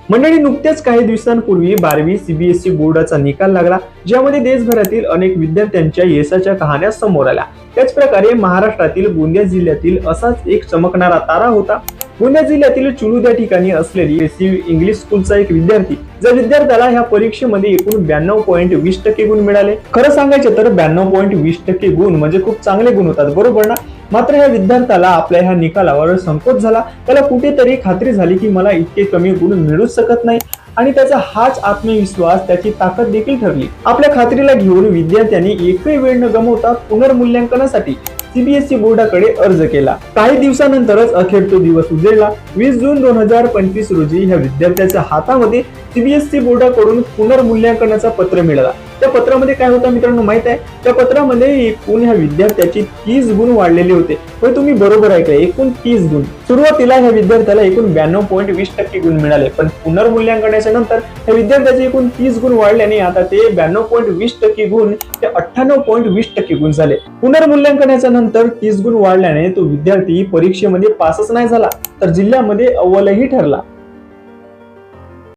मंडळी, नुकत्याच काही दिवसांपूर्वी 12वी सीबीएसई बोर्डाचा निकाल लागला, ज्यामध्ये देशभरातील अनेक विद्यार्थ्यांच्या यशाच्या कहाण्या समोर आल्या। त्याच प्रकारे महाराष्ट्रातील गोंदिया जिल्ह्यातील असाच एक चमकणारा तारा होता। गोंदिया जिल्ह्यातील चुलूद या ठिकाणी असलेली इंग्लिश स्कूलचा एक विद्यार्थी, ज्या विद्यार्थ्याला ह्या परीक्षेमध्ये एकूण 92.20% गुण मिळाले। खरं सांगायचे तर 92.20% गुण म्हणजे खूप चांगले गुण होतात, बरोबर ना? मात्र ह्या विद्यार्थ्याला आपल्या ह्या निकालावर संकोच झाला। त्याला कुठेतरी खात्री झाली की मला इतके कमी गुण मिळूच शकत नाही, आणि त्याचा हाच आत्मविश्वास त्याची ताकद देखील ठरली। आपल्या खात्रीला घेऊन विद्यार्थ्यांनी एकही वेळ न गमावता पुनर्मूल्यांकनासाठी सीबीएसई बोर्डाकडे अर्ज केला। काही दिवसानंतरच अखेर तो दिवस उजेडला। 20 जून 2025 रोजी ह्या विद्यार्थ्याच्या हातामध्ये सीबीएसई बोर्डाकडून पुनर्मूल्यांकनाचा पत्र मिळाला। त्या पत्रामध्ये काय होतं मित्रांनो माहित आहे? त्या पत्रामध्ये एकूण ह्या विद्यार्थ्याची 30 गुण वाढलेले होते। होय, तुम्ही बरोबर ऐकले, एकूण 30 गुण। सुरुवातीला ह्या विद्यार्थ्याला एकूण 92.20% गुण मिळाले, पण पुनर्मूल्यांकनाच्या नंतर ह्या विद्यार्थ्याचे एकूण 30 गुण वाढल्याने आता ते 92.20% गुण ते 98.20% गुण झाले। पुनर्मूल्यांकनाच्या नंतर 30 गुण वाढल्याने तो विद्यार्थी परीक्षेमध्ये पासच नाही झाला, तर जिल्ह्यामध्ये अव्वलही ठरला।